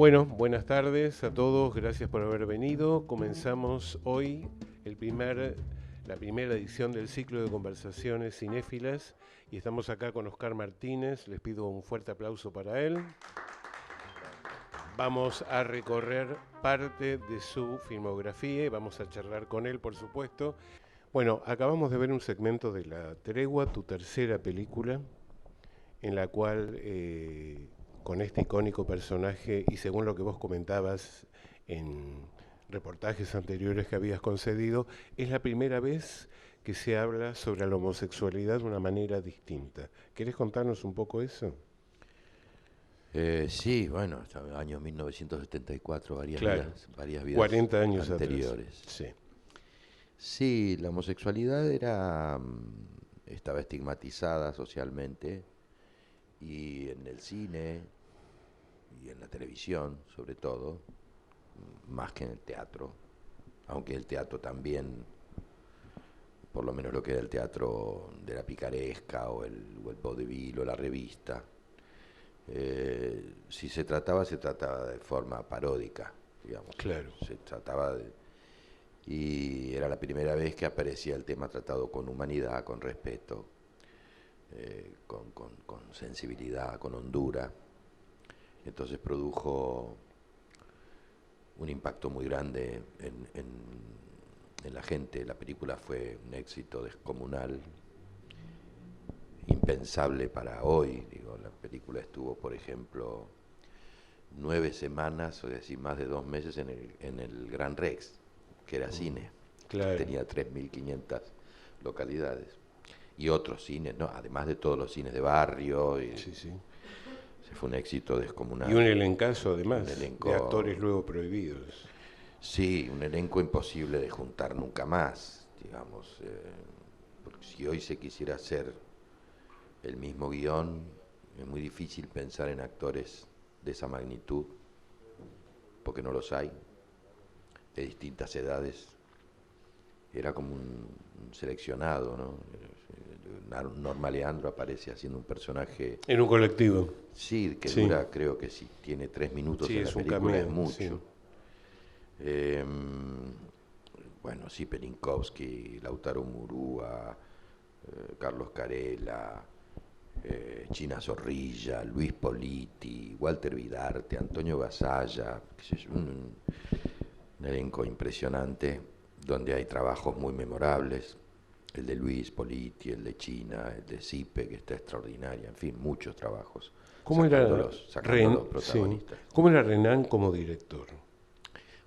Bueno, buenas tardes a todos, gracias por haber venido. Comenzamos hoy la primera edición del ciclo de conversaciones cinéfilas y estamos acá con Oscar Martínez, les pido un fuerte aplauso para él. Vamos a recorrer parte de su filmografía y vamos a charlar con él, por supuesto. Bueno, acabamos de ver un segmento de La Tregua, tu tercera película, en la cual con este icónico personaje y según lo que vos comentabas en reportajes anteriores que habías concedido, es la primera vez que se habla sobre la homosexualidad de una manera distinta. ¿Querés contarnos un poco eso? Sí, bueno, hasta el año 1974, Claro, varias vidas 40 años atrás. anteriores. Sí, Sí, la homosexualidad estaba estigmatizada socialmente y en el cine y en la televisión, sobre todo, más que en el teatro, aunque el teatro también, por lo menos lo que era el teatro de la picaresca o el vodevil o la revista. Si se trataba de forma paródica, digamos. claro. Se trataba de... Y era la primera vez que aparecía el tema tratado con humanidad, con respeto, con sensibilidad, con hondura. Entonces produjo un impacto muy grande en la gente. La película fue un éxito descomunal, impensable para hoy. Digo, la película estuvo, por ejemplo, 9 semanas, o decir, más de 2 meses en el Gran Rex, que era cine. Claro. Tenía 3.500 localidades. Y otros cines, ¿no? Además de todos los cines de barrio. Sí, sí. Se fue un éxito Y un descomunal. elencazo Un además de elenco, actores luego prohibidos. sí, un elenco imposible de juntar nunca más, digamos. Porque si hoy se quisiera hacer el mismo guión, es muy difícil pensar en actores de esa magnitud, porque no los hay, de distintas edades. Era como un seleccionado, ¿no? Norma Leandro aparece haciendo un personaje, En un colectivo. sí, que Sí, dura, creo que si tiene 3 minutos sí, en la es un película es cameo, sí. mucho. Eh, bueno, sí, Pelinkowski, Lautaro Murúa, Carlos Carela, China Zorrilla, Luis Politi, Walter Vidarte, Antonio Basalla, un elenco impresionante donde hay trabajos muy memorables, el de Luis Politi, el de China, el de Sipe, que está extraordinaria, en fin, muchos trabajos, ¿Cómo era sacando los Sí. protagonistas. ¿Cómo era Renan como director?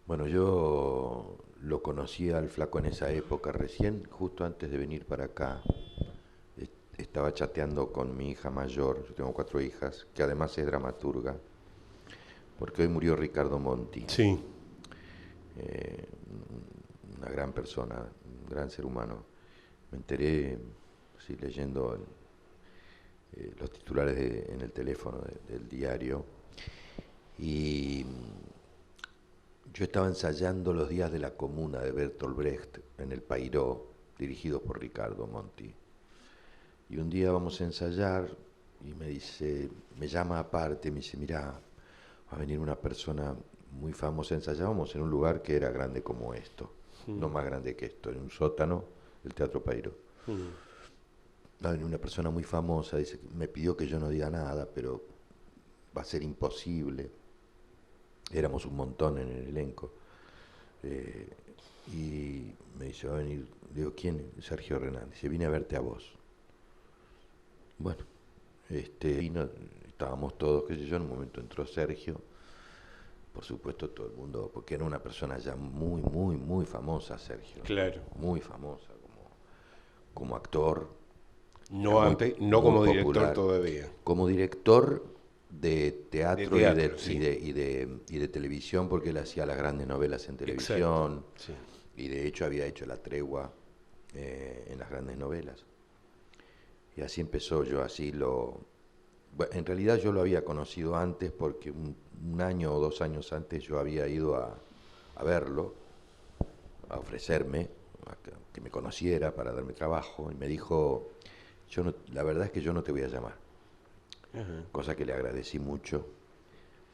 Bueno, yo lo conocí al flaco en esa época, recién, justo antes de venir para acá. Estaba chateando con mi hija mayor, yo tengo 4 hijas, que además es dramaturga, porque hoy murió Ricardo Monti, Sí, eh, una gran persona, un gran ser humano. Me enteré, sí, leyendo los titulares en el teléfono del diario, y yo estaba ensayando Los días de la comuna de Bertolt Brecht en el Pairó, dirigido por Ricardo Monti. Y un día vamos a ensayar y me llama aparte, me dice, mira, va a venir una persona muy famosa. Ensayábamos en un lugar que era grande como esto, no más grande que esto, en un sótano del Teatro Pairó. Va a venir una persona muy famosa, dice, me pidió que yo no diga nada, pero va a ser imposible. Éramos un montón en el elenco. Y me dice, va a venir, digo, ¿quién? Sergio Renán. Dice, vine a verte a vos. Bueno, vino, estábamos todos, qué sé yo, en un momento entró Sergio, por supuesto todo el mundo, porque era una persona ya muy, muy, muy famosa, Sergio, claro. muy famosa como actor, era No muy, antes, no muy como director popular, todavía. como director de De teatro teatro, sí. y de televisión, porque él hacía las grandes novelas en Exacto. televisión, Sí. y de hecho había hecho La Tregua en las grandes novelas. Y así empezó, bueno, en realidad yo lo había conocido antes porque un año o 2 años antes yo había ido a verlo, a ofrecerme, que me conociera para darme trabajo, y me dijo, la verdad es que yo no te voy a llamar, Ajá. cosa que le agradecí mucho,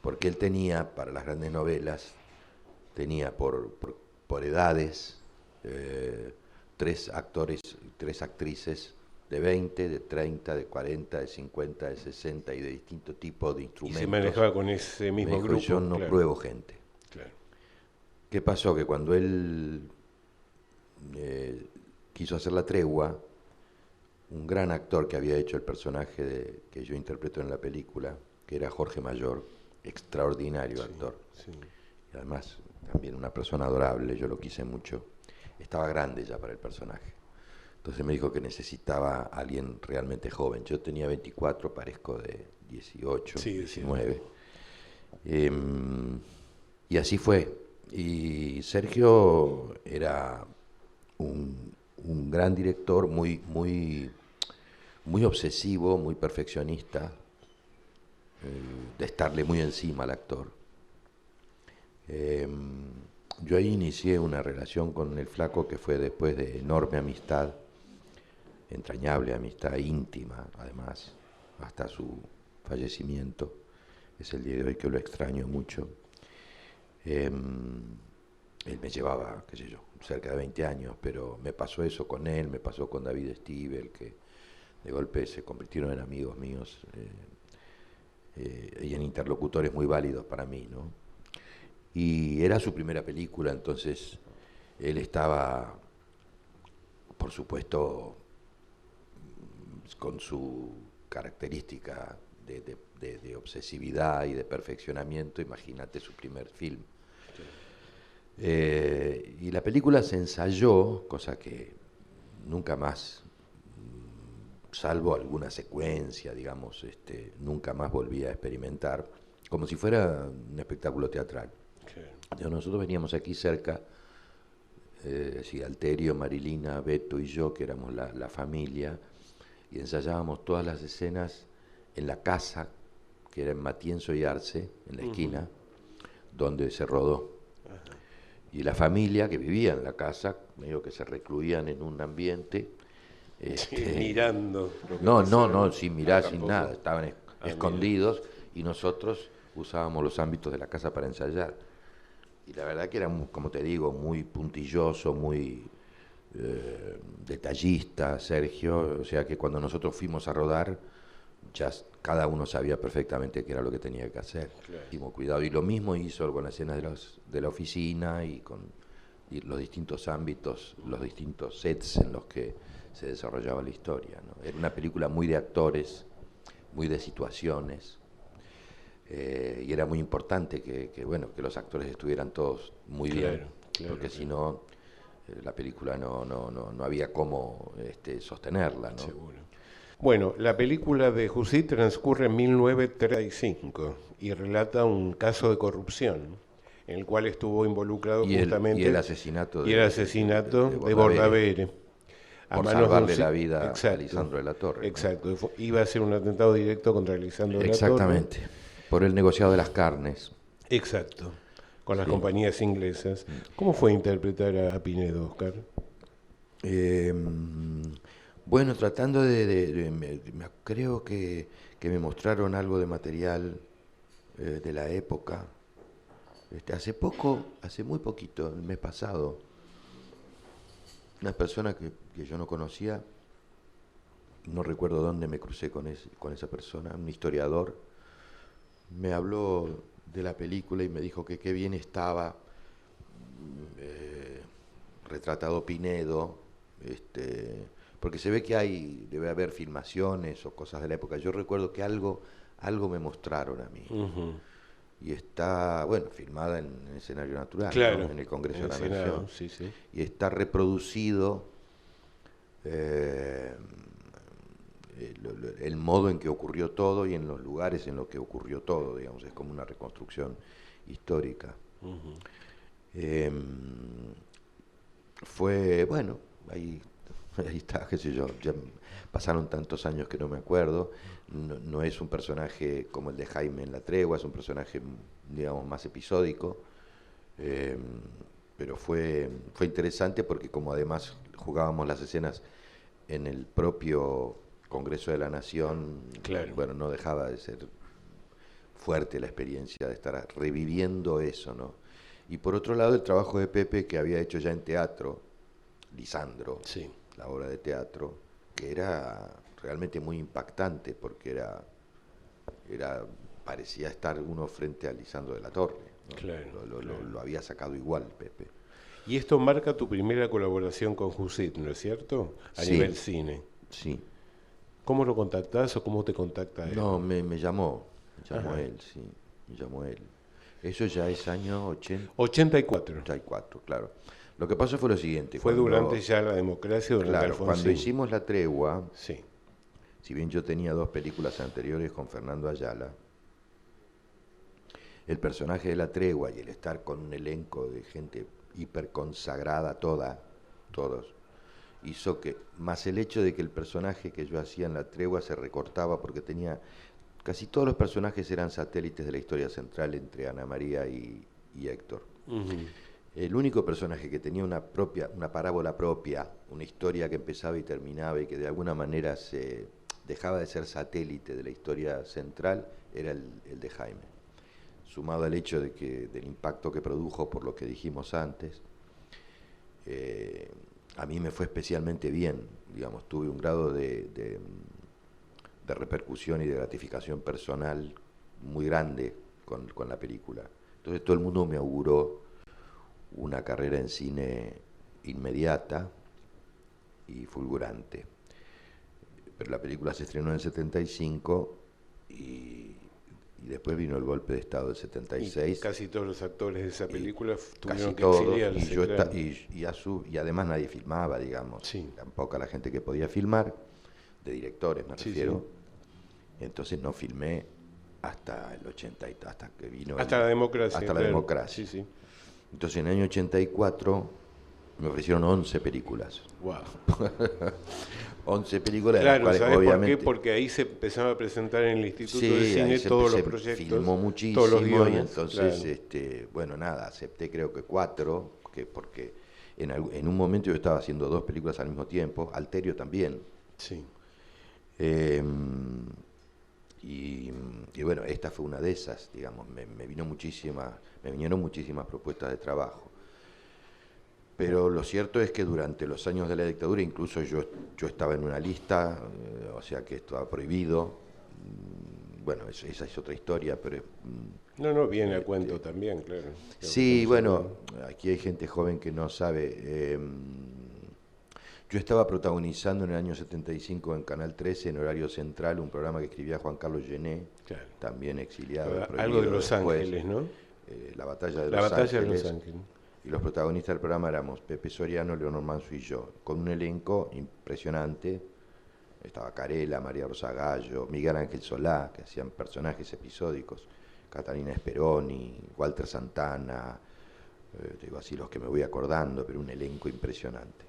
porque él tenía, para las grandes novelas, tenía por edades, 3 actores, 3 actrices de 20, de 30, de 40, de 50, de 60 y de distintos tipos de Y instrumentos. se manejaba con ese Me mismo dijo, grupo. yo no Claro, pruebo gente. claro. ¿Qué pasó? Que cuando él quiso hacer La Tregua, un gran actor que había hecho el personaje que yo interpreto en la película, que era Jorge Mayor, extraordinario actor, Sí. y además también una persona adorable, yo lo quise mucho, estaba grande ya para el personaje. Entonces me dijo que necesitaba a alguien realmente joven. Yo tenía 24, parezco de 18, Sí, 19. Y así fue. Y Sergio era un gran director, muy obsesivo, muy perfeccionista, de estarle muy encima al actor. Yo ahí inicié una relación con el flaco que fue después de enorme amistad, entrañable amistad, íntima además, hasta su fallecimiento. Es el día de hoy que lo extraño mucho. Él me llevaba, qué sé yo, cerca de 20 años, pero me pasó eso con él, me pasó con David Stiebel, que de golpe se convirtieron en amigos míos y en interlocutores muy válidos para mí, ¿no? Y era su primera película, entonces él estaba, por supuesto, con su característica de obsesividad y de perfeccionamiento. Imagínate su primer film. Y la película se ensayó, cosa que nunca más, salvo alguna secuencia, digamos, nunca más volví a experimentar, como si fuera un espectáculo teatral. Nosotros veníamos aquí cerca, sí, Alterio, Marilina, Beto y yo, que éramos la familia, y ensayábamos todas las escenas en la casa, que era en Matienzo y Arce, en la esquina, donde se rodó. Y la familia que vivía en la casa, medio que se recluían en un ambiente. Mirando. No, sin mirar, sin tampoco. nada, estaban escondidos y nosotros usábamos los ámbitos de la casa para ensayar. Y la verdad que era, como te digo, muy puntilloso, muy detallista, Sergio, o sea que cuando nosotros fuimos a rodar, ya cada uno sabía perfectamente qué era lo que tenía que hacer. Claro. Cuidado. Y lo mismo hizo con las escenas de la oficina y con los distintos ámbitos, los distintos sets en los que se desarrollaba la historia, ¿no? Era una película muy de actores, muy de situaciones, y era muy importante bueno, que los actores estuvieran todos muy bien, porque si no, la película no había cómo sostenerla, ¿no? Seguro. Bueno, la película de Jussi transcurre en 1935 y relata un caso de corrupción en el cual estuvo involucrado justamente el asesinato de Bordaberry por salvarle la vida a Lisandro de la Torre. Exacto, ¿no? Iba a ser un atentado directo contra Lisandro de la Torre. Exactamente, por el negociado de las carnes. Exacto, con las compañías inglesas. ¿Cómo fue interpretar a Pinedo, Oscar? Bueno, tratando creo que me mostraron algo de material de la época. Hace muy poquito, el mes pasado, una persona que yo no conocía, no recuerdo dónde me crucé con esa persona, un historiador, me habló de la película y me dijo que qué bien estaba retratado Pinedo, porque se ve que debe haber filmaciones o cosas de la época. Yo recuerdo que algo me mostraron a mí. Y está, bueno, filmada en escenario natural, claro, ¿no? En el Congreso de la Senado, Nación. sí. Y está reproducido el modo en que ocurrió todo y en los lugares en los que ocurrió todo, digamos, es como una reconstrucción histórica. Fue, bueno, ahí está, qué sé yo, ya pasaron tantos años que no me acuerdo. No es un personaje como el de Jaime en La Tregua, es un personaje, digamos, más episódico, pero fue interesante porque como además jugábamos las escenas en el propio Congreso de la Nación, claro. Bueno, no dejaba de ser fuerte la experiencia de estar reviviendo eso, ¿no? Y por otro lado, el trabajo de Pepe, que había hecho ya en teatro, Lisandro, Sí. la obra de teatro, que era realmente muy impactante, porque parecía estar uno frente a Lisandro de la Torre, ¿no? Claro, claro. Lo había sacado igual, Pepe. Y esto marca tu primera colaboración con Jusit, ¿no es cierto? A nivel Sí, cine. sí. ¿Cómo lo contactás o cómo te contacta él? No, me llamó Ajá. él, sí, me llamó él. Eso ya es año 84. 84, claro. Lo que pasó fue lo siguiente, Fue durante ya la democracia, durante claro, cuando Alfonsín. hicimos La Tregua, Sí. si bien yo tenía 2 películas anteriores con Fernando Ayala, el personaje de La Tregua y el estar con un elenco de gente hiper consagrada todos, hizo que, más el hecho de que el personaje que yo hacía en La Tregua se recortaba porque casi todos los personajes eran satélites de la historia central entre Ana María y Héctor. Ujú. El único personaje que tenía una parábola propia, una historia que empezaba y terminaba y que de alguna manera se dejaba de ser satélite de la historia central, era el de Jaime. Sumado al hecho del impacto que produjo por lo que dijimos antes, a mí me fue especialmente bien, digamos, tuve un grado de repercusión y de gratificación personal muy grande con la película. Entonces todo el mundo me auguró una carrera en cine inmediata y fulgurante. Pero la película se estrenó en el 75 y después vino el golpe de Estado del Y 76. casi todos los actores de esa Y película casi tuvieron que todos, exiliarse, claro. y además nadie filmaba, digamos, Sí. tampoco la gente que podía filmar, de directores me Sí, refiero. sí. Entonces no filmé hasta el 80, hasta que vino Hasta la democracia, hasta la claro. democracia. Sí, sí. Entonces en el año 84 me ofrecieron 11 películas. Wow. 11 películas, de las Claro, cuales ¿sabes por qué? obviamente... Porque ahí se empezaba a presentar en el Instituto de Sí, ahí Cine todos los se proyectos, filmó todos los muchísimo y guiones, entonces, claro. bueno, nada, acepté creo que 4, porque en un momento yo estaba haciendo 2 películas al mismo tiempo, Alterio también. Sí. Eh, y bueno, esta fue una de esas, digamos, me vinieron muchísimas propuestas de trabajo. Pero lo cierto es que durante los años de la dictadura, incluso yo estaba en una lista, o sea que estaba prohibido. Bueno, esa es otra historia, pero... No, no, viene a este, cuento también, claro. sí, bueno, aquí hay gente joven que no sabe. Yo estaba protagonizando en el año 75 en Canal 13, en horario central, un programa que escribía Juan Carlos Gené, Claro. también exiliado, Algo de prohibido Los después, Ángeles, ¿no? La batalla de La Los batalla de Los Ángeles. Ángeles. Y los protagonistas del programa éramos Pepe Soriano, Leonor Manso y yo, con un elenco impresionante. Estaba Carela, María Rosa Gallo, Miguel Ángel Solá, que hacían personajes episódicos, Catalina Speroni, Walter Santana, digo así los que me voy acordando, pero un elenco impresionante.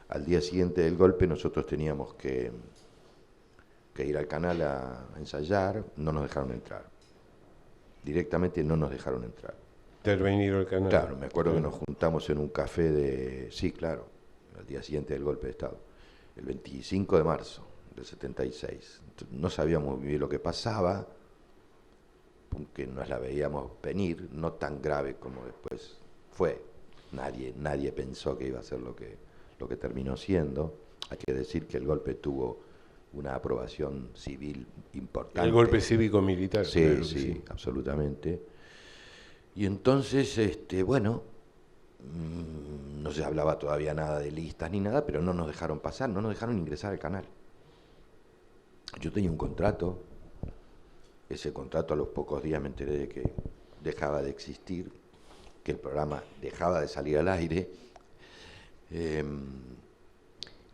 Al día siguiente del golpe nosotros teníamos que ir al canal a ensayar, no nos dejaron entrar. Directamente no nos dejaron entrar. Intervenir al canal. Claro, me acuerdo que Claro. nos juntamos en un café sí, claro, al día siguiente del golpe de Estado, el 25 de marzo del 76. No sabíamos muy bien lo que pasaba, porque nos la veíamos venir, no tan grave como después fue. Nadie pensó que iba a ser lo que terminó siendo. Hay que decir que el golpe tuvo una aprobación civil importante. El golpe cívico-militar. Sí, Claro que sí, absolutamente. Y entonces, bueno, no se hablaba todavía nada de listas ni nada, pero no nos dejaron pasar, no nos dejaron ingresar al canal. Yo tenía un contrato, ese contrato a los pocos días me enteré de que dejaba de existir, que el programa dejaba de salir al aire,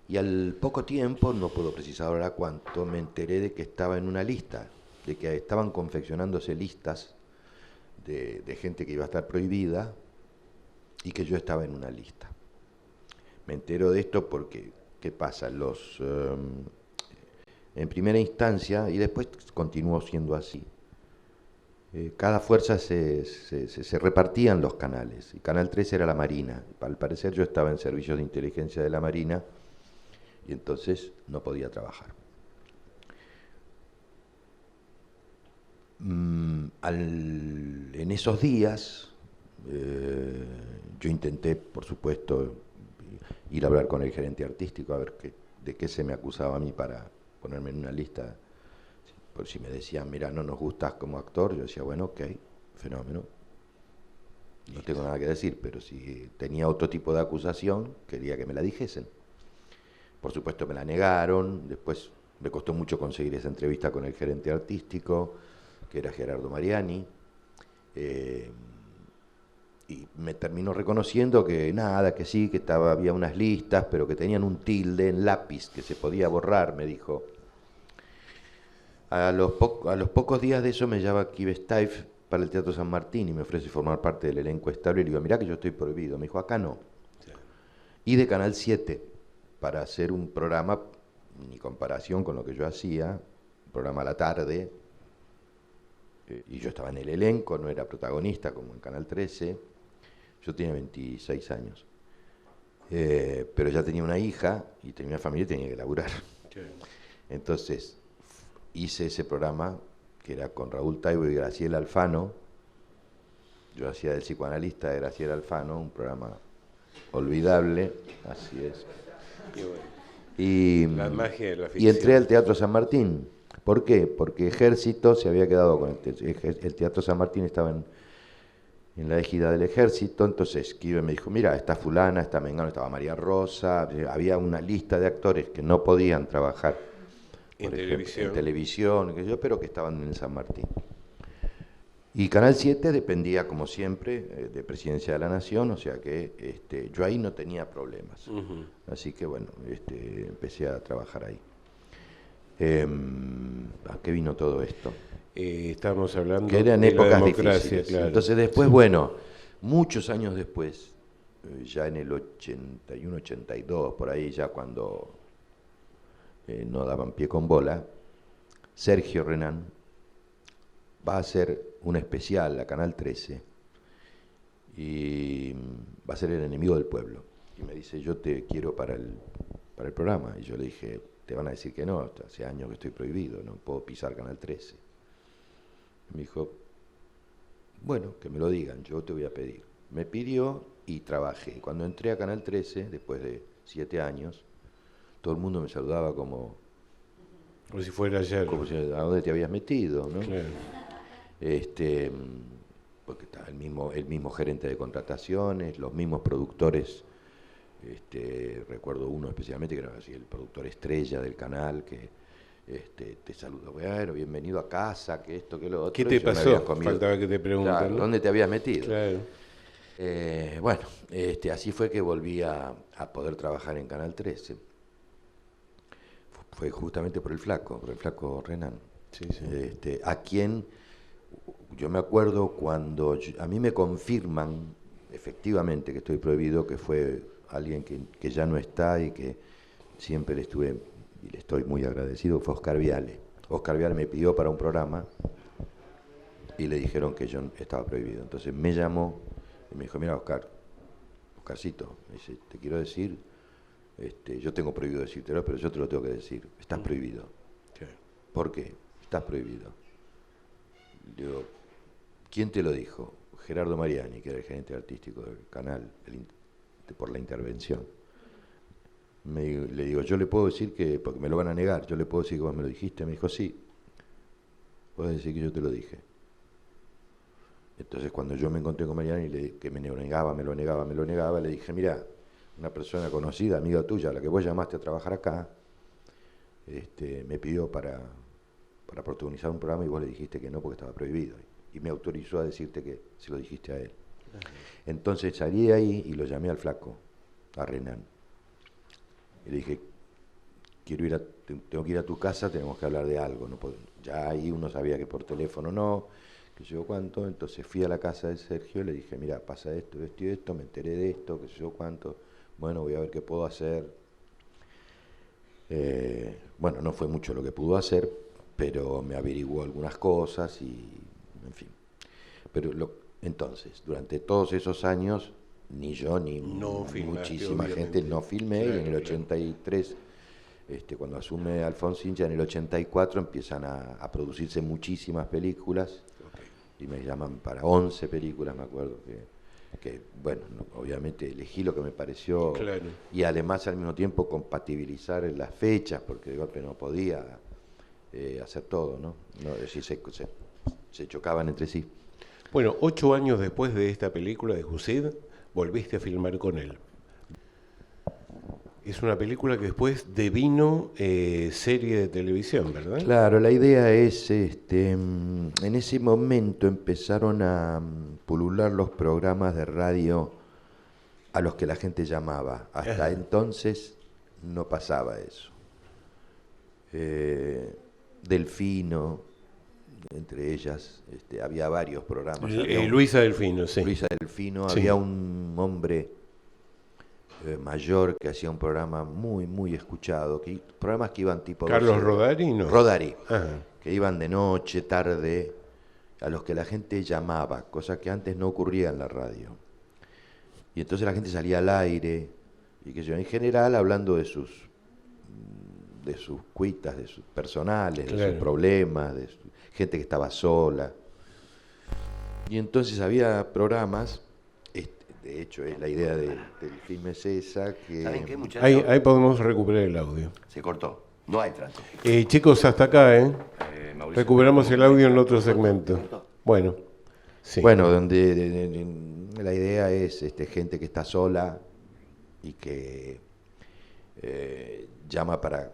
y al poco tiempo, no puedo precisar ahora cuánto, me enteré de que estaba en una lista, de que estaban confeccionándose listas de gente que iba a estar prohibida y que yo estaba en una lista. Me entero de esto porque, ¿qué pasa? En primera instancia, y después continuó siendo así, cada fuerza se repartían los canales, y Canal 3 era la Marina. Al parecer yo estaba en servicios de inteligencia de la Marina y entonces no podía trabajar. En esos días yo intenté, por supuesto, ir a hablar con el gerente artístico a ver de qué se me acusaba a mí para ponerme en una lista. Por si me decían, mira, no nos gustas como actor, yo decía, bueno, ok, fenómeno. No tengo nada que decir, pero si tenía otro tipo de acusación, quería que me la dijesen. Por supuesto me la negaron, después me costó mucho conseguir esa entrevista con el gerente artístico, que era Gerardo Mariani, y me terminó reconociendo que nada, que sí, que había unas listas, pero que tenían un tilde en lápiz que se podía borrar, me dijo. A los pocos días de eso me llama Kive Steiff para el Teatro San Martín y me ofrece formar parte del elenco estable y le digo, mirá que yo estoy prohibido. Me dijo, acá no. Sí. Y de Canal 7 para hacer un programa, ni comparación con lo que yo hacía, un programa a la tarde, y yo estaba en el elenco, no era protagonista como en Canal 13, yo tenía 26 años, pero ya tenía una hija y tenía una familia y tenía que laburar. Sí. Entonces hice ese programa que era con Raúl Taibo y Graciela Alfano. Yo hacía del psicoanalista de Graciela Alfano, un programa olvidable, así es. Y, la magia de la ficción. Y entré al Teatro San Martín. ¿Por qué? Porque Ejército se había quedado con el Teatro San Martín, estaba en la égida del Ejército. Entonces Kive me dijo, mira, está fulana, está Mengano, estaba María Rosa, había una lista de actores que no podían trabajar en televisión, pero que estaban en San Martín. Y Canal 7 dependía, como siempre, de Presidencia de la Nación, o sea que yo ahí no tenía problemas. Uh-huh. Así que bueno, empecé a trabajar ahí. ¿A qué vino todo esto? Estábamos hablando que eran de épocas la democracia, difíciles. Claro. Entonces después, sí. Bueno, muchos años después, ya en el 81, 82, por ahí ya cuando no daban pie con bola, Sergio Renán va a hacer un especial a Canal 13 y va a ser El enemigo del pueblo. Y me dice, yo te quiero para el programa. Y yo le dije, te van a decir que no, hace años que estoy prohibido, no puedo pisar Canal 13. Y me dijo, bueno, que me lo digan, yo te voy a pedir. Me pidió y trabajé. Cuando entré a Canal 13, después de 7 años, todo el mundo me saludaba como si fuera ayer. Como si, ¿a dónde te habías metido? ¿No? Claro. Porque estaba el mismo gerente de contrataciones, los mismos productores, recuerdo uno especialmente que era así, el productor estrella del canal, que te saludó, bueno, bienvenido a casa, que esto, que lo otro. ¿Qué te pasó? Faltaba que te pregunten. Claro, ¿no? ¿Dónde te habías metido? Claro. Bueno, así fue que volví a poder trabajar en Canal 13. Fue justamente por el flaco Renán. Sí, sí. A quien yo me acuerdo cuando a mí me confirman efectivamente que estoy prohibido, que fue alguien que ya no está y que siempre le estuve y le estoy muy agradecido, fue Oscar Viale. Oscar Viale me pidió para un programa y le dijeron que yo estaba prohibido. Entonces me llamó y me dijo, mira Oscarcito, me dice, te quiero decir, yo tengo prohibido decírtelo, pero yo te lo tengo que decir, estás prohibido. Sí. ¿Por qué? Estás prohibido. Digo, ¿quién te lo dijo? Gerardo Mariani, que era el gerente artístico del canal, por la intervención. Le digo, yo le puedo decir que, porque me lo van a negar, yo le puedo decir que vos me lo dijiste. Me dijo, sí, puedes decir que yo te lo dije. Entonces cuando yo me encontré con Mariani, que me lo negaba, le dije, mira, una persona conocida, amiga tuya, a la que vos llamaste a trabajar acá, me pidió para protagonizar un programa y vos le dijiste que no porque estaba prohibido. Y me autorizó a decirte que se lo dijiste a él. Ajá. Entonces salí de ahí y lo llamé al flaco, a Renán. Y le dije, tengo que ir a tu casa, tenemos que hablar de algo. No puedo. Ya ahí uno sabía que por teléfono no, que yo cuánto. Entonces fui a la casa de Sergio y le dije, mira, pasa esto, esto y esto, me enteré de esto, que yo cuánto. Bueno, voy a ver qué puedo hacer. Bueno, no fue mucho lo que pudo hacer, pero me averiguó algunas cosas y, en fin. Pero entonces, durante todos esos años, ni yo ni muchísima gente no filmé, claro, y en el 83 Cuando asume Alfonsín, ya en el 84 empiezan a producirse muchísimas películas, y me llaman para 11 películas, me acuerdo que bueno, obviamente elegí lo que me pareció, Claro. y además al mismo tiempo compatibilizar las fechas, porque de golpe no podía hacer todo, ¿no? Es decir, se chocaban entre sí. Bueno, 8 años después de esta película de Jusid, volviste a filmar con él. Es una película que después devino serie de televisión, ¿verdad? Claro, la idea es, en ese momento empezaron a pulular los programas de radio a los que la gente llamaba. Hasta entonces no pasaba eso. Delfino, entre ellas, había varios programas. Luisa Delfino, sí. Luisa Delfino, Sí. había un hombre mayor que hacía un programa muy, muy escuchado, programas que iban tipo... Carlos Rodari, ¿no? Rodari, Ajá. que iban de noche, tarde, a los que la gente llamaba, cosa que antes no ocurría en la radio. Y entonces la gente salía al aire, y que yo, en general, hablando de sus cuitas, de sus personales, de sus problemas, gente que estaba sola. Y entonces había programas, de hecho la idea del film es esa, que... ¿Saben qué, muchachos? Ahí podemos recuperar el audio. Se cortó. No hay trato. Chicos, hasta acá, Mauricio, recuperamos el audio en otro ¿se cortó? segmento. ¿Se cortó? Bueno, sí. Bueno, donde la idea es gente que está sola y que llama para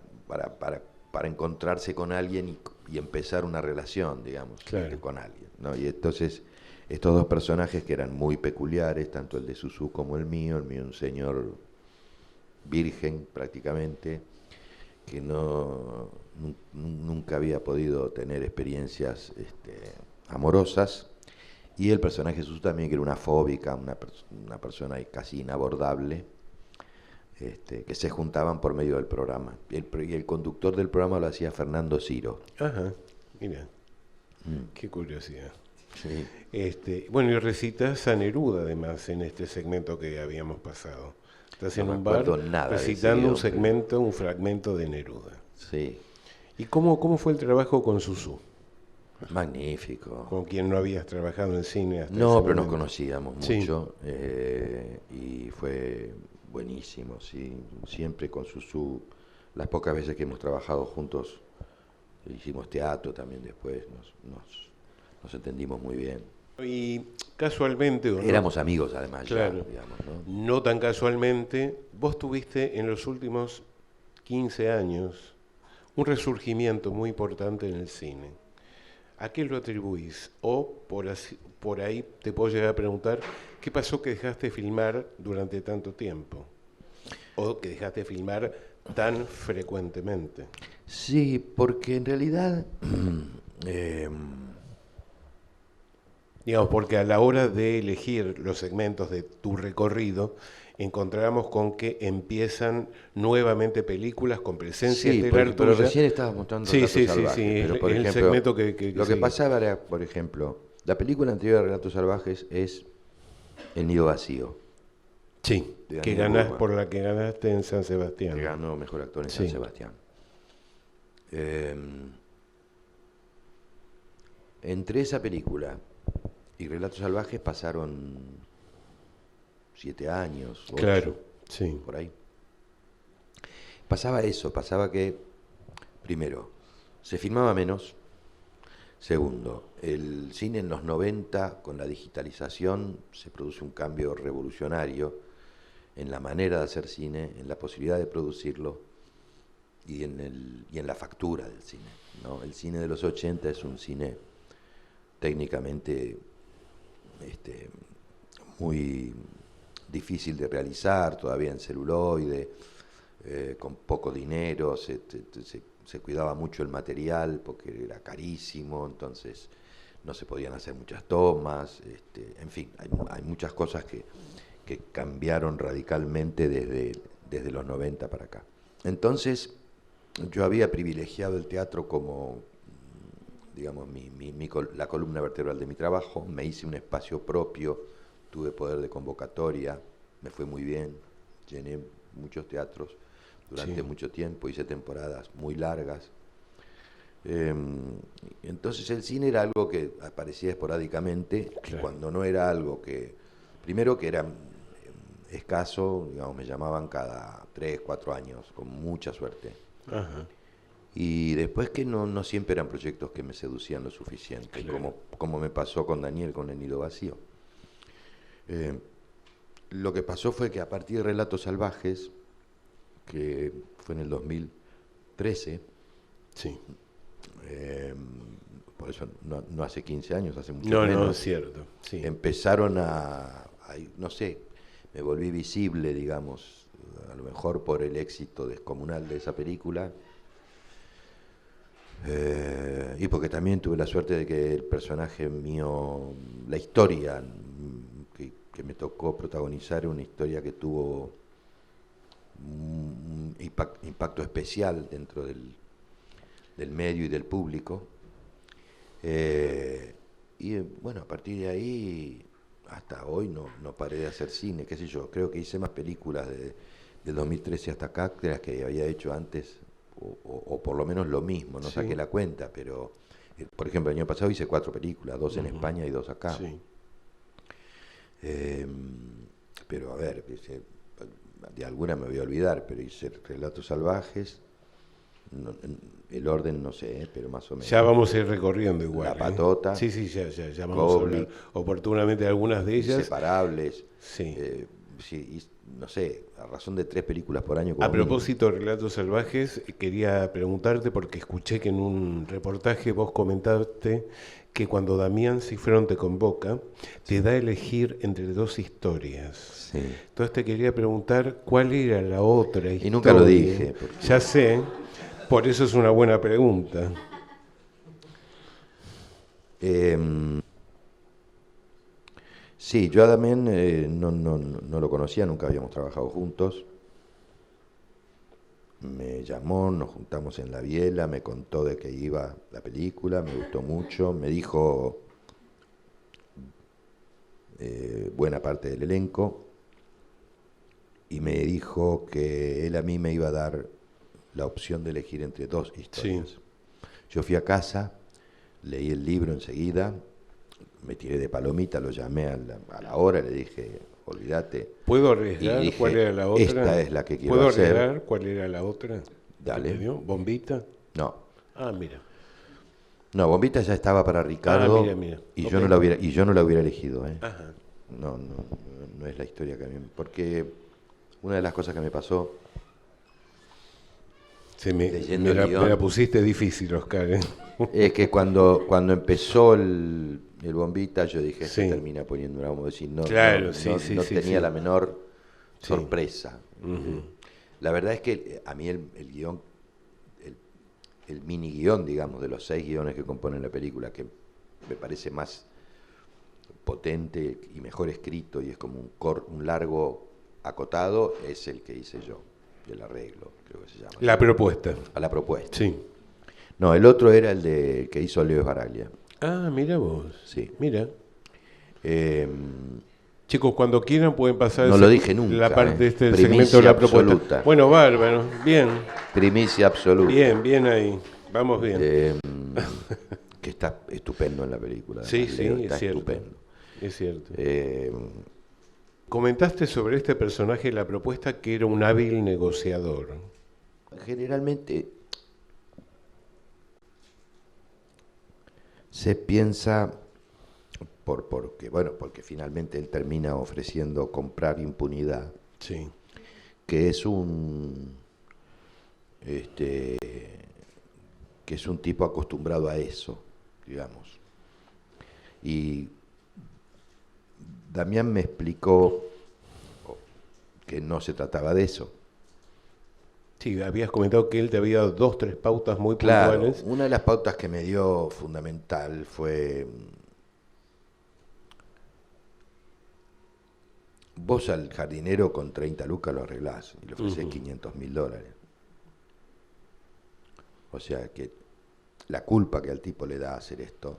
encontrarse con alguien y empezar una relación, digamos, Claro. con alguien, ¿no? Y entonces estos dos personajes que eran muy peculiares, tanto el de Susu como el mío un señor virgen prácticamente, que nunca había podido tener experiencias amorosas, y el personaje de Susu también, que era una fóbica, una persona casi inabordable, que se juntaban por medio del programa. Y el conductor del programa lo hacía Fernando Ciro. Ajá, mira, qué curiosidad. Sí. Bueno, y recitas a Neruda además en este segmento que habíamos pasado. Estás en un bar recitando un segmento, un fragmento de Neruda. Sí. ¿Y cómo fue el trabajo con Susu? Magnífico. Con quien no habías trabajado en cine hasta No, ese pero nos momento. conocíamos mucho, y fue buenísimo, sí. Siempre con Susu, las pocas veces que hemos trabajado juntos, hicimos teatro también después, nos entendimos muy bien. Y casualmente, ¿o no? Éramos amigos además, Claro. ya, digamos, ¿no? No tan casualmente, vos tuviste en los últimos 15 años un resurgimiento muy importante en el cine. ¿A qué lo atribuís? O por ahí te puedo llegar a preguntar, ¿qué pasó que dejaste de filmar durante tanto tiempo? ¿O que dejaste de filmar tan frecuentemente? Sí, porque en realidad... Digamos, porque a la hora de elegir los segmentos de tu recorrido, encontramos con que empiezan nuevamente películas con presencia estelar pero tuya. recién estabas mostrando Sí, Relatos sí, sí, Salvajes. sí, Pero, por el ejemplo, segmento que lo que sigue. pasaba era, por ejemplo, la película anterior a Relatos Salvajes es El Nido Vacío, Sí, de que Daniel ganás, Burman, por la que ganaste en San Sebastián. que ganó Mejor Actor en Sí. San Sebastián. Entre esa película y Relatos Salvajes pasaron 7 años, 8, Claro, sí. por ahí. Pasaba eso, pasaba que, primero, se filmaba menos. Segundo, el cine en los 90, con la digitalización, se produce un cambio revolucionario en la manera de hacer cine, en la posibilidad de producirlo y en la factura del cine, ¿no? El cine de los 80 es un cine técnicamente muy difícil de realizar, todavía en celuloide, con poco dinero, se cuidaba mucho el material porque era carísimo, entonces no se podían hacer muchas tomas, en fin, hay muchas cosas que cambiaron radicalmente desde los 90 para acá. Entonces, yo había privilegiado el teatro como, digamos, la columna vertebral de mi trabajo, me hice un espacio propio, tuve poder de convocatoria, me fue muy bien, llené muchos teatros, durante mucho tiempo, hice temporadas muy largas. Entonces el cine era algo que aparecía esporádicamente, y cuando no era algo que, primero que era escaso, digamos, me llamaban cada 3, 4 años, con mucha suerte. Ajá. Y después que no siempre eran proyectos que me seducían lo suficiente, como me pasó con Daniel, con El Nido Vacío. Lo que pasó fue que a partir de Relatos Salvajes, que fue en el 2013, Sí. por eso no hace 15 años, hace mucho No, menos. no, es cierto. Sí. Empezaron no sé, me volví visible, digamos, a lo mejor por el éxito descomunal de esa película. Y porque también tuve la suerte de que el personaje mío, la historia que me tocó protagonizar, una historia que tuvo un impacto especial dentro del medio y del público. Y bueno, a partir de ahí, hasta hoy no paré de hacer cine, qué sé yo, creo que hice más películas del 2013 hasta acá de las que había hecho antes, o por lo menos lo mismo, no saqué la cuenta, pero por ejemplo el año pasado hice 4 películas, 2 en España y 2 acá. Sí. Pero a ver, de alguna me voy a olvidar, pero hice Relatos Salvajes, el orden no sé, pero más o menos. Ya vamos a ir recorriendo igual. La Patota. Sí, ya vamos a hablar oportunamente de algunas de ellas. Inseparables. Sí. Sí, no sé, a razón de 3 películas por año. A propósito de Relatos Salvajes, quería preguntarte, porque escuché que en un reportaje vos comentaste que cuando Damián Cifrón te convoca, te da a elegir entre 2 historias. Sí. Entonces te quería preguntar cuál era la otra historia. Y nunca lo dije. Ya sé, por eso es una buena pregunta. Sí, yo a Damián no lo conocía, nunca habíamos trabajado juntos. Me llamó, nos juntamos en la biela, me contó de qué iba la película, me gustó mucho, me dijo buena parte del elenco y me dijo que él a mí me iba a dar la opción de elegir entre 2 historias. Sí. Yo fui a casa, leí el libro enseguida, me tiré de palomita, lo llamé a la hora, le dije, olvídate. ¿Puedo arriesgar cuál era la otra? Esta es la que quiero hacer. ¿Puedo arriesgar cuál era la otra? Dale. ¿Bombita? No. Ah, mira. No, Bombita ya estaba para Ricardo. Mira. Y yo no la hubiera elegido, ¿eh? Ajá. No es la historia que a mí... Porque una de las cosas que me pasó... Me la pusiste difícil, Oscar, ¿eh? Es que cuando empezó el Bombita, yo dije, se termina poniendo una bomba. No tenía la menor sorpresa. La verdad es que a mí el guión, el mini guión, digamos, de los 6 guiones que componen la película, que me parece más potente y mejor escrito, y es como un largo acotado, es el que hice yo, el arreglo, creo que se llama. La propuesta. A la propuesta. Sí. No, el otro era el que hizo Leo Baraglia. Ah, mira vos. Sí. Mira. Chicos, cuando quieran pueden pasar no lo dije nunca, la parte de Primicia segmento de la propuesta. Absoluta. Bueno, bárbaro. Bien. Primicia absoluta. Bien ahí. Vamos bien. Que está estupendo en la película. Sí, Leo, es cierto. Estupendo. Es cierto. Comentaste sobre este personaje la propuesta que era un hábil negociador. Generalmente se piensa, porque finalmente él termina ofreciendo comprar impunidad, sí, que es que es un tipo acostumbrado a eso, digamos. Y Damián me explicó que no se trataba de eso. Sí, habías comentado que él te había dado 2, 3 pautas muy puntuales. Claro, una de las pautas que me dio fundamental fue: vos al jardinero con 30 lucas lo arreglás y le ofrecés $500.000. O sea que la culpa que al tipo le da hacer esto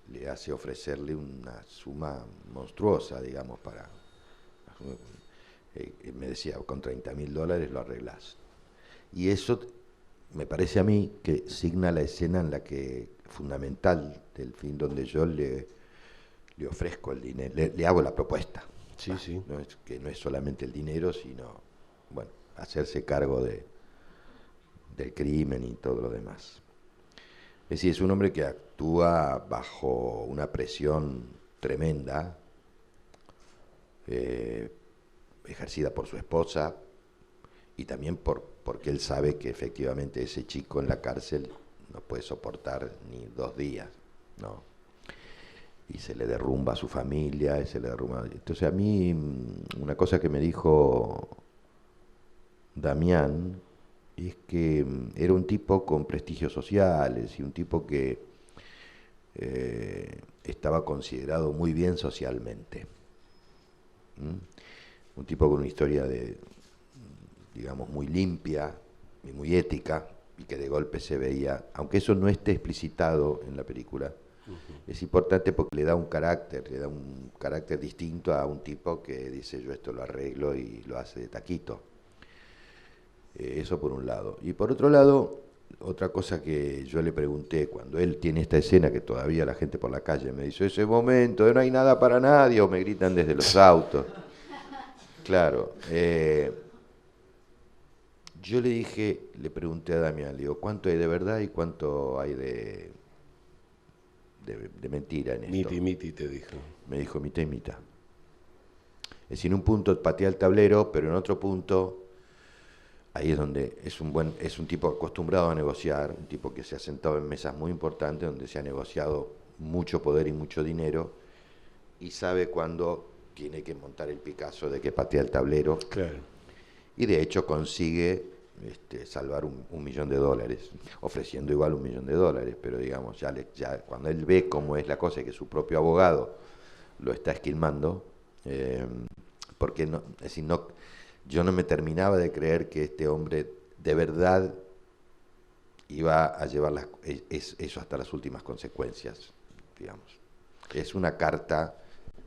le hace ofrecerle una suma monstruosa, digamos, para... Me decía, con $30.000 lo arreglás. Y eso me parece a mí que signa la escena en la que, fundamental del film, donde yo le ofrezco el dinero, le hago la propuesta. Sí, sí. Que no es solamente el dinero, sino, bueno, hacerse cargo del crimen y todo lo demás. Es decir, es un hombre que actúa bajo una presión tremenda, ejercida por su esposa, y también porque él sabe que efectivamente ese chico en la cárcel no puede soportar ni 2 días, ¿no? Y se le derrumba a su familia, y se le derrumba. Entonces a mí, una cosa que me dijo Damián es que era un tipo con prestigios sociales y un tipo que estaba considerado muy bien socialmente. Un tipo con una historia digamos, muy limpia y muy ética, y que de golpe se veía, aunque eso no esté explicitado en la película, es importante porque le da un carácter distinto a un tipo que dice yo esto lo arreglo y lo hace de taquito. Eso por un lado. Y por otro lado, otra cosa que yo le pregunté, cuando él tiene esta escena que todavía la gente por la calle me dice, ese momento de no hay nada para nadie, o me gritan desde los autos. Claro. Yo le pregunté a Damián, le digo, ¿cuánto hay de verdad y cuánto hay de mentira en esto? Miti, te dijo. Me dijo mitad y mitad. Es decir, en un punto patea el tablero, pero en otro punto, ahí es donde es un tipo acostumbrado a negociar, un tipo que se ha sentado en mesas muy importantes, donde se ha negociado mucho poder y mucho dinero, y sabe cuándo tiene que montar el Picasso de que patea el tablero. Claro. Y de hecho consigue salvar $1 millón, ofreciendo igual $1 millón, pero digamos, ya cuando él ve cómo es la cosa y que su propio abogado lo está esquilmando, porque no, es decir, yo no me terminaba de creer que este hombre de verdad iba a llevar eso hasta las últimas consecuencias, digamos. Es una carta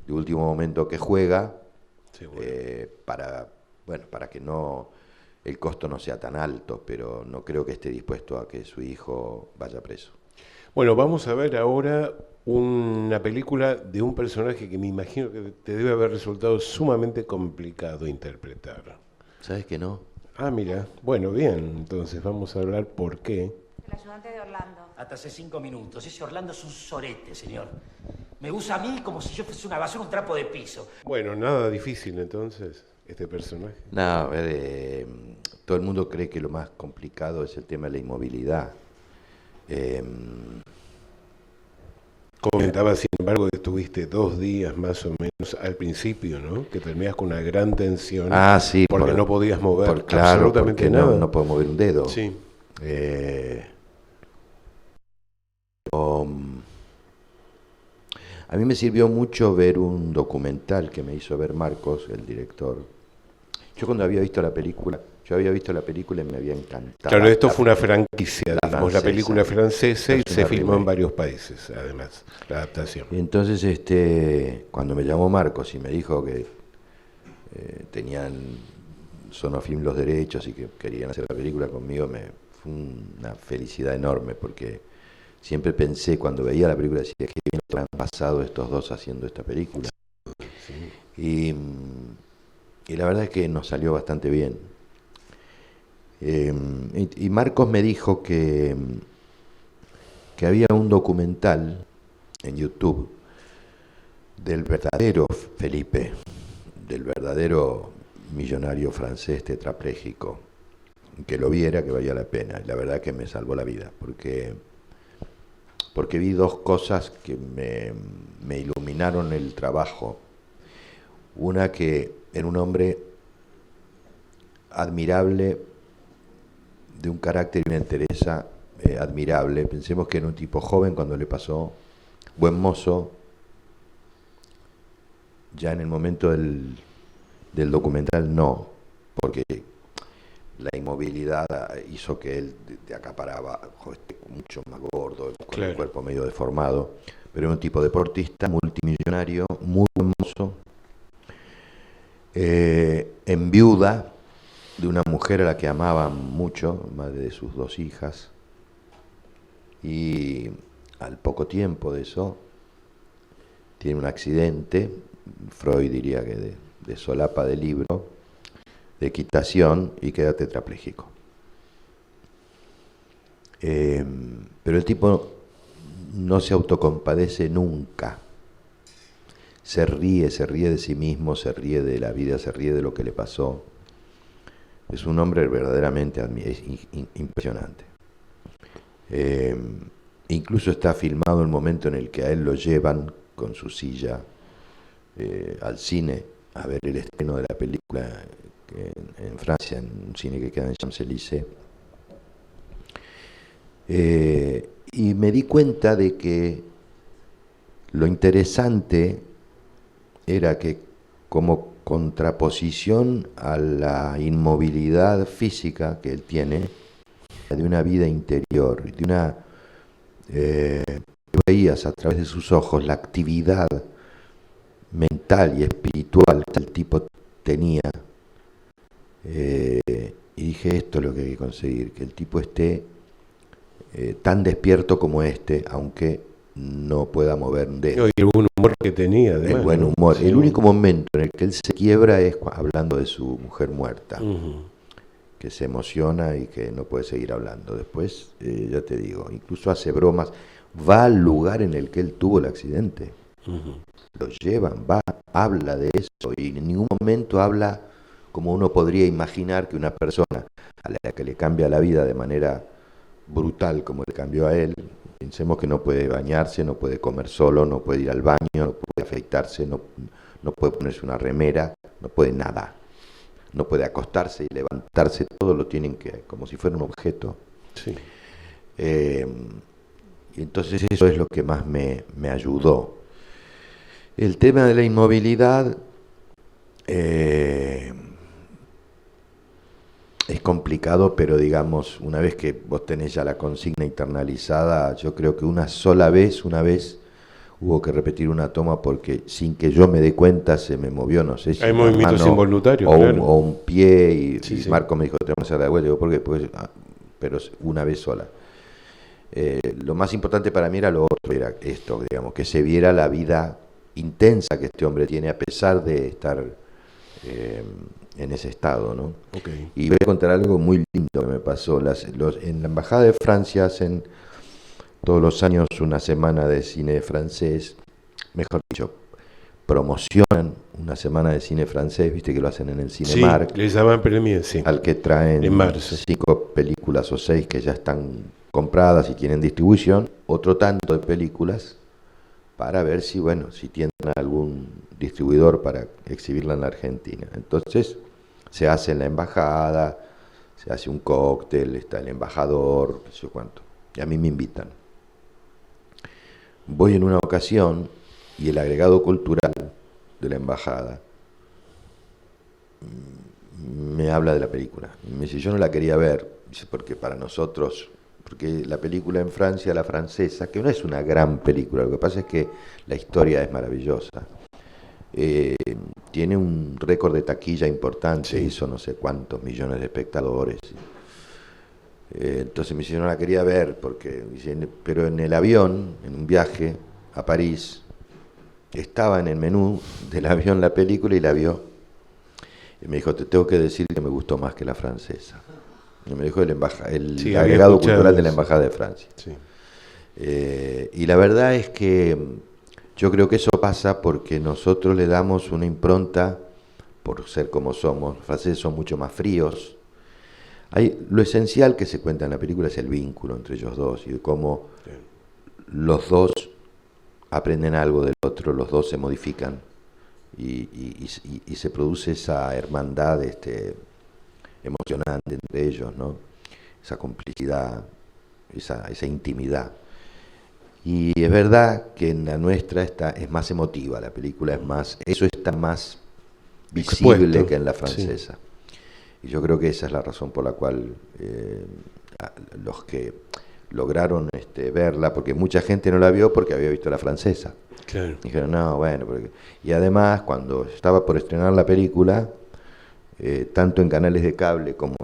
de último momento que juega, para que el costo no sea tan alto, pero no creo que esté dispuesto a que su hijo vaya preso. Bueno, vamos a ver ahora una película de un personaje que me imagino que te debe haber resultado sumamente complicado interpretar. ¿Sabes que no? Ah, mira. Bueno, bien. Entonces vamos a hablar por qué. El ayudante de Orlando. Hasta hace 5 minutos. Ese Orlando es un sorete, señor. Me usa a mí como si yo fuese una basura, un trapo de piso. Bueno, nada difícil entonces, este personaje. No, a ver, todo el mundo cree que lo más complicado es el tema de la inmovilidad. Comentaba, sin embargo, que estuviste 2 días más o menos al principio, ¿no? Que terminás con una gran tensión. Ah, sí. Porque no podías mover claro, absolutamente porque nada. No puedo mover un dedo. Sí. A mí me sirvió mucho ver un documental que me hizo ver Marcos, el director. Yo cuando había visto la película, y me había encantado. Claro, esto fue una franquicia, digamos, la francesa. película francesa, y Es se una filmó remake. en varios países, además, la adaptación. Y entonces, cuando me llamó Marcos y me dijo que tenían Sonofilm los derechos y que querían hacer la película conmigo, fue una felicidad enorme, porque siempre pensé, cuando veía la película, decía, qué bien lo han pasado estos dos haciendo esta película. Sí. Y la verdad es que nos salió bastante bien. Y Marcos me dijo que había un documental en YouTube del verdadero Felipe, del verdadero millonario francés tetrapléjico, que lo viera, que valía la pena. Y la verdad que me salvó la vida, porque vi 2 cosas que me iluminaron el trabajo. Una, que era un hombre admirable, de un carácter y una entereza admirable. Pensemos que era un tipo joven cuando le pasó, buen mozo. Ya en el momento del documental no, porque la inmovilidad hizo que él te acaparaba, mucho más gordo, con el cuerpo medio deformado, pero era un tipo deportista, multimillonario, muy buen mozo. enviuda de una mujer a la que amaba mucho, madre de sus 2 hijas, y al poco tiempo de eso tiene un accidente, Freud diría que de solapa de libro, de equitación, y queda tetrapléjico. Pero el tipo no se autocompadece nunca. Se ríe de sí mismo, se ríe de la vida, se ríe de lo que le pasó. Es un hombre verdaderamente impresionante. Incluso está filmado el momento en el que a él lo llevan con su silla al cine a ver el estreno de la película en Francia, en un cine que queda en Champs-Élysées. Y me di cuenta de que lo interesante era que, como contraposición a la inmovilidad física que él tiene, de una vida interior, de una veías a través de sus ojos la actividad mental y espiritual que el tipo tenía, y dije, esto es lo que hay que conseguir, que el tipo esté tan despierto como aunque no pueda mover un dedo. Y el buen humor que tenía, además. El buen humor. Sí. El único momento en el que él se quiebra es hablando de su mujer muerta, que se emociona y que no puede seguir hablando. Después, ya te digo, incluso hace bromas, va al lugar en el que él tuvo el accidente. Lo llevan, va, habla de eso, y en ningún momento habla como uno podría imaginar que una persona a la que le cambia la vida de manera brutal como le cambió a él. Pensemos que no puede bañarse, no puede comer solo, no puede ir al baño, no puede afeitarse, no puede ponerse una remera, no puede nada. No puede acostarse y levantarse, todo lo tienen que, como si fuera un objeto. Sí. Y entonces eso es lo que más me ayudó. El tema de la inmovilidad es complicado, pero digamos, una vez que vos tenés ya la consigna internalizada, yo creo que una vez hubo que repetir una toma porque sin que yo me dé cuenta se me movió, no sé si hay movimientos involuntarios, claro. O un pie, y sí. Marco me dijo, tenemos que hacer la vuelta, digo, ¿por qué? Pero una vez sola. Lo más importante para mí era lo otro, era esto, digamos, que se viera la vida intensa que este hombre tiene a pesar de estar en ese estado, ¿no? Okay. Y voy a contar algo muy lindo que me pasó. En la Embajada de Francia hacen todos los años una semana de cine francés, mejor dicho, promocionan una semana de cine francés, viste que lo hacen en el Cinemark. Sí, le llaman Premier, sí. Al que traen en marzo 5 películas o 6 que ya están compradas y tienen distribución, otro tanto de películas para ver si tienen algún distribuidor para exhibirla en la Argentina. Entonces se hace en la embajada, se hace un cóctel, está el embajador, no sé cuánto, y a mí me invitan. Voy en una ocasión y el agregado cultural de la embajada me habla de la película. Me dice, yo no la quería ver, porque para nosotros, porque la película en Francia, la francesa, que no es una gran película, lo que pasa es que la historia es maravillosa. Tiene un récord de taquilla importante, sí. Hizo no sé cuántos millones de espectadores. Entonces me dice, yo no la quería ver, pero en el avión, en un viaje a París, estaba en el menú del avión la película y la vio. Y me dijo, te tengo que decir que me gustó más que la francesa. Y me dijo el agregado cultural de la Embajada de Francia. Sí. Y la verdad es que yo creo que eso pasa porque nosotros le damos una impronta, por ser como somos. Los franceses son mucho más fríos. Lo esencial que se cuenta en la película es el vínculo entre ellos dos y cómo los dos aprenden algo del otro, los dos se modifican y se produce esa hermandad emocionante entre ellos, ¿no? Esa complicidad, esa intimidad. Y es verdad que en la nuestra es más emotiva, la película eso está más visible expuesto, que en la francesa. Sí. Y yo creo que esa es la razón por la cual los que lograron verla, porque mucha gente no la vio porque había visto la francesa. Claro. Dijeron, no, bueno, y además cuando estaba por estrenar la película, tanto en canales de cable como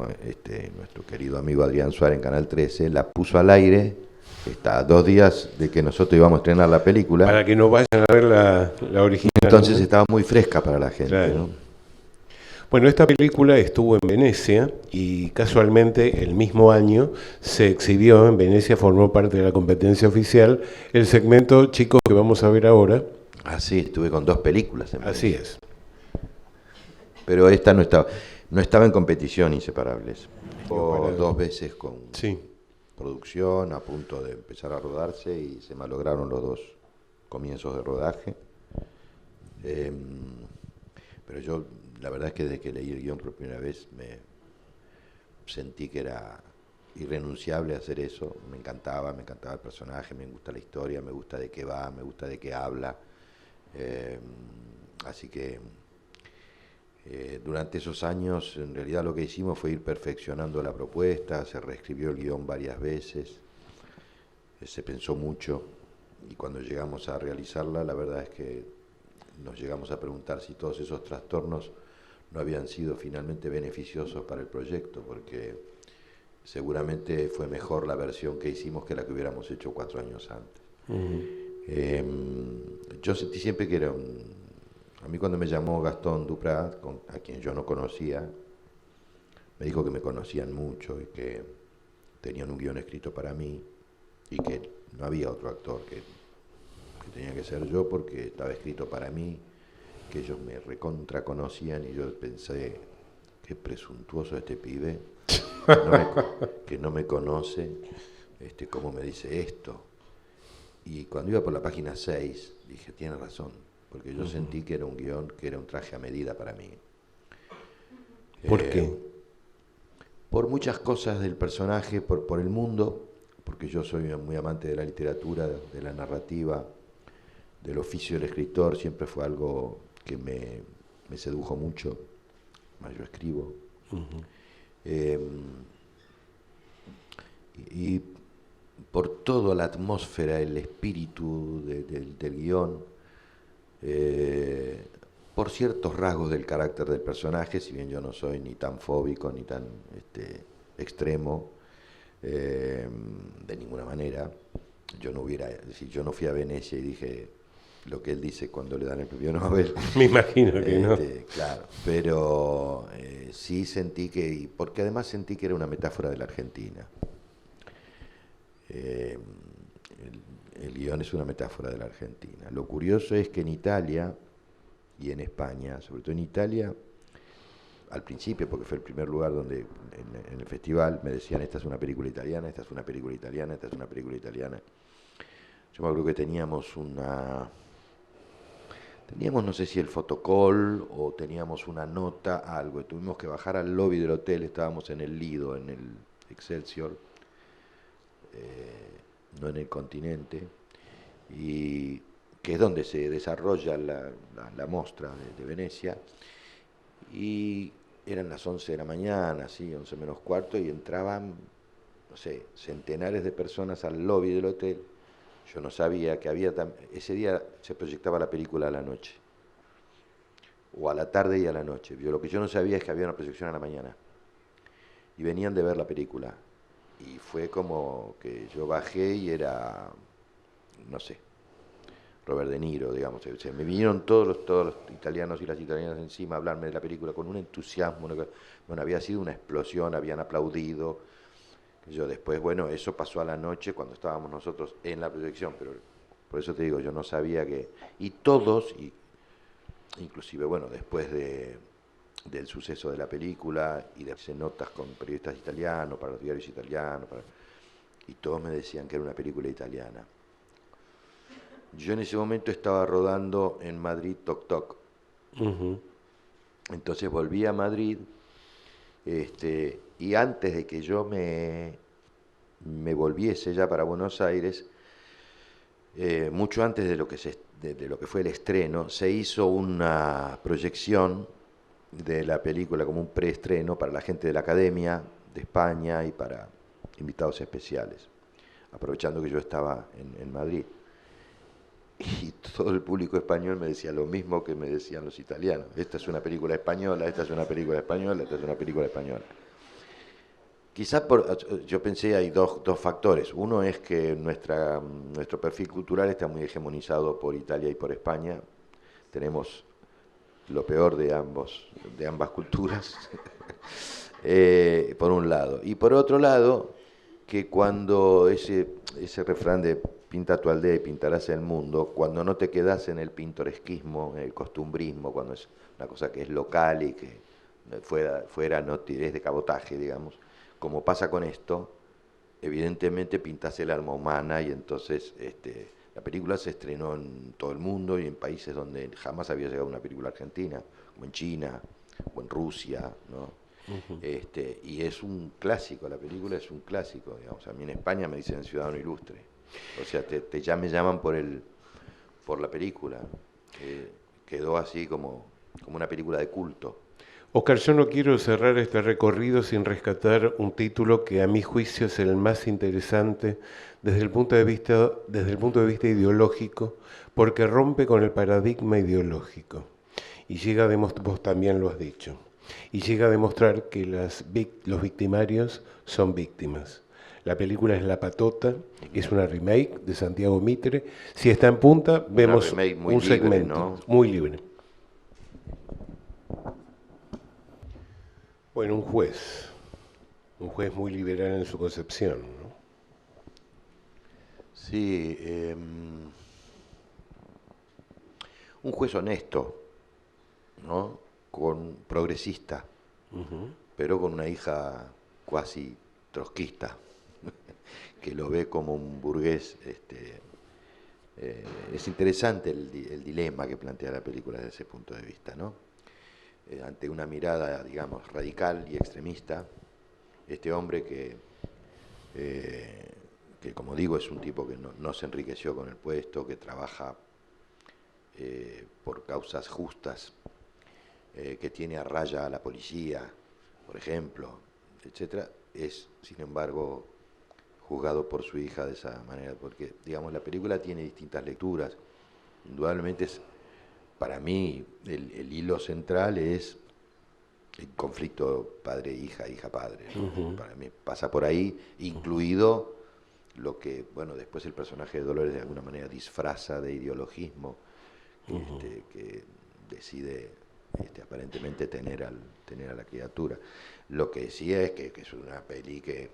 nuestro querido amigo Adrián Suárez en Canal 13, la puso al aire. Está a 2 días de que nosotros íbamos a estrenar la película. Para que no vayan a ver la original. Entonces ¿no? estaba muy fresca para la gente, Claro. ¿no? Bueno, esta película estuvo en Venecia y casualmente el mismo año se exhibió en Venecia, formó parte de la competencia oficial, el segmento Chicos que vamos a ver ahora. Así, estuve con 2 películas en Así Venecia. es. Pero esta no estaba en competición Inseparables. Para- 2 veces con Sí. producción, a punto de empezar a rodarse y se malograron los 2 comienzos de rodaje. Pero yo, la verdad es que desde que leí el guión por primera vez me sentí que era irrenunciable hacer eso. Me encantaba el personaje, me gusta la historia, me gusta de qué va, me gusta de qué habla. Así que durante esos años, en realidad lo que hicimos fue ir perfeccionando la propuesta, se reescribió el guión varias veces, se pensó mucho, y cuando llegamos a realizarla, la verdad es que nos llegamos a preguntar si todos esos trastornos no habían sido finalmente beneficiosos para el proyecto, porque seguramente fue mejor la versión que hicimos que la que hubiéramos hecho 4 años antes. Yo sentí siempre que era a mí cuando me llamó Gastón Duprat, a quien yo no conocía, me dijo que me conocían mucho y que tenían un guión escrito para mí y que no había otro actor que tenía que ser yo porque estaba escrito para mí, que ellos me recontra conocían y yo pensé, qué presuntuoso este pibe, que no me conoce, cómo me dice esto. Y cuando iba por la página 6, dije, tiene razón, porque yo sentí que era un guión, que era un traje a medida para mí. ¿Por qué? Por muchas cosas del personaje, por el mundo, porque yo soy muy amante de la literatura, de la narrativa, del oficio del escritor, siempre fue algo que me sedujo mucho, más yo escribo. Y por toda la atmósfera, el espíritu del guión, por ciertos rasgos del carácter del personaje, si bien yo no soy ni tan fóbico ni tan extremo, de ninguna manera, yo no fui a Venecia y dije lo que él dice cuando le dan el premio Nobel. Me imagino que no. Claro, pero sí sentí porque además sentí que era una metáfora de la Argentina. El guión es una metáfora de la Argentina. Lo curioso es que en Italia y en España, sobre todo en Italia, al principio, porque fue el primer lugar donde en el festival me decían, esta es una película italiana, esta es una película italiana, esta es una película italiana. Yo me acuerdo que teníamos no sé si el fotocall o teníamos una nota, algo, y tuvimos que bajar al lobby del hotel, estábamos en el Lido, en el Excelsior, no en el Continente, y que es donde se desarrolla la mostra de Venecia, y eran las 11 de la mañana, así, 11 menos cuarto, y entraban, no sé, centenares de personas al lobby del hotel. Yo no sabía que ese día se proyectaba la película a la noche, o a la tarde y a la noche. Lo que yo no sabía es que había una proyección a la mañana, y venían de ver la película. Y fue como que yo bajé y era, no sé, Robert De Niro, digamos. O sea, me vinieron todos los italianos y las italianas encima a hablarme de la película con un entusiasmo. Bueno, había sido una explosión, habían aplaudido. Yo después, bueno, eso pasó a la noche cuando estábamos nosotros en la proyección, pero por eso te digo, yo no sabía que... Y todos, inclusive, bueno, después del suceso de la película y de hacer notas con periodistas italianos, para los diarios italianos, y todos me decían que era una película italiana. Yo en ese momento estaba rodando en Madrid Toc Toc. Entonces volví a Madrid, y antes de que yo me volviese ya para Buenos Aires, mucho antes de lo que fue el estreno, se hizo una proyección de la película como un preestreno para la gente de la Academia de España y para invitados especiales, aprovechando que yo estaba en Madrid. y todo el público español me decía lo mismo que me decían los italianos. Esta es una película española, esta es una película española, esta es una película española. Quizás yo pensé hay dos factores. Uno es que nuestro perfil cultural está muy hegemonizado por Italia y por España. Tenemos lo peor de ambas culturas, por un lado. Y por otro lado, que cuando ese refrán de pinta tu aldea y pintarás el mundo, cuando no te quedas en el pintoresquismo, en el costumbrismo, cuando es una cosa que es local y que fuera no es de cabotaje, digamos, como pasa con esto, evidentemente pintas el alma humana y entonces la película se estrenó en todo el mundo y en países donde jamás había llegado una película argentina, como en China o en Rusia, ¿no? Y es un clásico, la película es un clásico, digamos. A mí en España me dicen Ciudadano Ilustre, o sea, ya me llaman por la película, quedó así como una película de culto. Oscar, yo no quiero cerrar este recorrido sin rescatar un título que a mi juicio es el más interesante desde el punto de vista ideológico, porque rompe con el paradigma ideológico y llega a demostrar, vos también lo has dicho, y llega a demostrar que los victimarios son víctimas. La película es La Patota, es una remake de Santiago Mitre. Si está en punta, vemos un libre, segmento, ¿no? Muy libre. Bueno, un juez muy liberal en su concepción, ¿no? Sí, un juez honesto, ¿no? Progresista, pero con una hija cuasi trotskista, que lo ve como un burgués. Es interesante el dilema que plantea la película desde ese punto de vista, ¿no? Ante una mirada, digamos, radical y extremista, este hombre que como digo, es un tipo que no se enriqueció con el puesto, que trabaja por causas justas, que tiene a raya a la policía, por ejemplo, etcétera, es, sin embargo, juzgado por su hija de esa manera, porque, digamos, la película tiene distintas lecturas. Indudablemente para mí, el hilo central es el conflicto padre-hija, hija-padre, ¿no? Para mí pasa por ahí, incluido lo que, bueno, después el personaje de Dolores de alguna manera disfraza de ideologismo, que decide aparentemente tener a la criatura. Lo que sí es que es una peli que,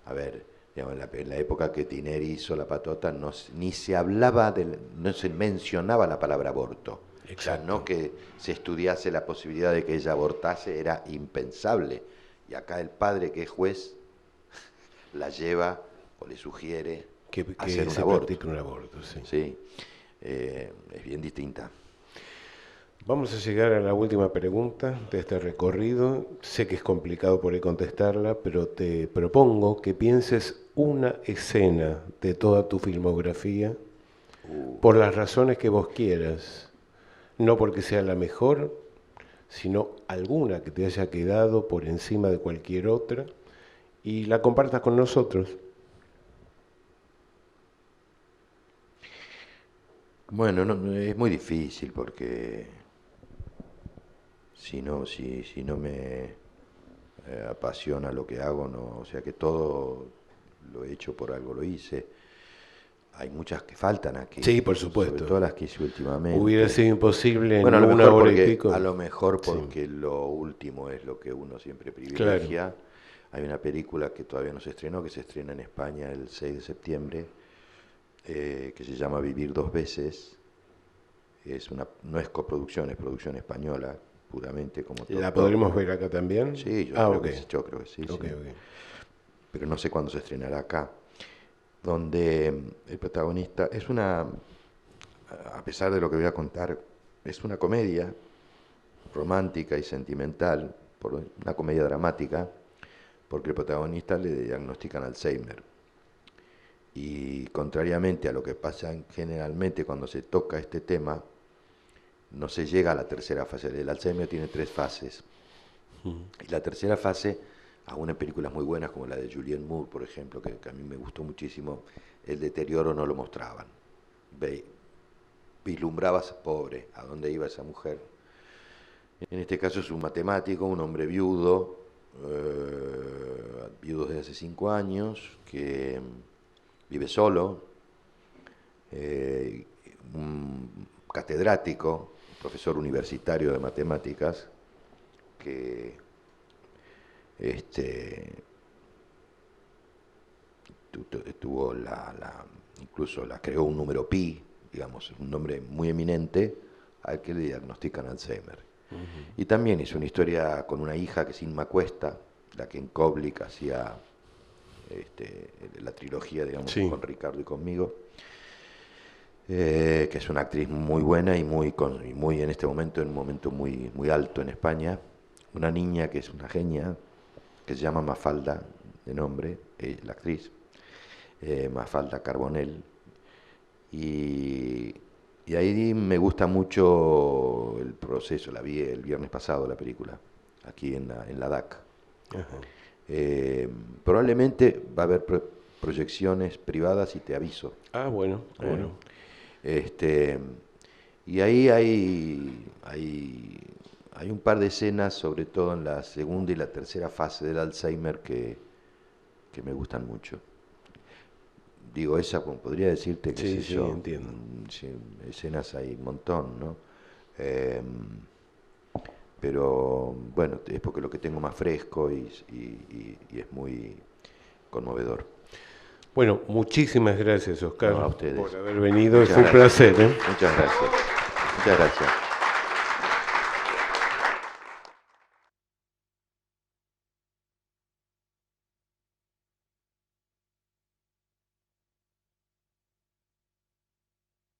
a ver, digamos, en la época que Tineri hizo La Patota, ni se hablaba, no se mencionaba la palabra aborto. Exacto. O sea, no que se estudiase la posibilidad de que ella abortase, era impensable. Y acá el padre, que es juez, la lleva o le sugiere que hacer un se aborto. practique un aborto, sí. Sí, es bien distinta. Vamos a llegar a la última pregunta de este recorrido. Sé que es complicado por ahí contestarla, pero te propongo que pienses una escena de toda tu filmografía por las razones que vos quieras. No porque sea la mejor, sino alguna que te haya quedado por encima de cualquier otra y la compartas con nosotros. Bueno, es muy difícil porque si no me apasiona lo que hago, no, o sea que todo lo he hecho por algo, lo hice. Hay muchas que faltan aquí. Sí, por supuesto. Sobre todo las que hice últimamente. Hubiera sido imposible en a lo una mejor hora porque, y pico. A lo mejor porque sí. Lo último es lo que uno siempre privilegia. Claro. Hay una película que todavía no se estrenó, que se estrena en España el 6 de septiembre, que se llama Vivir dos veces. No es coproducción, es producción española, puramente como todo. ¿La podremos ver acá también? Sí, yo creo que sí. Okay, sí. okay. Pero no sé cuándo se estrenará acá. Donde el protagonista a pesar de lo que voy a contar, es una comedia romántica y sentimental, una comedia dramática, porque el protagonista le diagnostican Alzheimer. Y contrariamente a lo que pasa generalmente cuando se toca este tema, no se llega a la tercera fase. El Alzheimer tiene 3 fases. Y la tercera fase, aún en películas muy buenas como la de Julianne Moore, por ejemplo, que a mí me gustó muchísimo, el deterioro no lo mostraban. vislumbrabas, pobre, a dónde iba esa mujer. En este caso es un matemático, un hombre viudo, viudo desde hace 5 años, que vive solo, un catedrático, profesor universitario de matemáticas, que tuvo incluso creó un número pi, digamos, un nombre muy eminente, al que le diagnostican Alzheimer. Y también hizo una historia con una hija que es Inma Cuesta, la que en Koblik hacía la trilogía, digamos, Sí. con Ricardo y conmigo, que es una actriz muy buena y muy en este momento, en un momento muy, muy alto en España. Una niña que es una genia, que se llama Mafalda, de nombre, la actriz, Mafalda Carbonell. Y ahí me gusta mucho el proceso, la vi el viernes pasado la película, aquí en la DAC. Ajá. Probablemente va a haber proyecciones privadas y te aviso. Ah, bueno, bueno. Y ahí hay un par de escenas, sobre todo en la segunda y la tercera fase del Alzheimer, que me gustan mucho. Digo, esa, como podría decirte, qué Sí, sé sí, yo, entiendo. sí, escenas hay un montón, ¿no? Pero bueno, es porque lo que tengo más fresco y es muy conmovedor. Bueno, muchísimas gracias, Oscar, No, a ustedes. por haber venido. Muchas Fue un gracias. placer, ¿eh? Muchas gracias. Muchas gracias.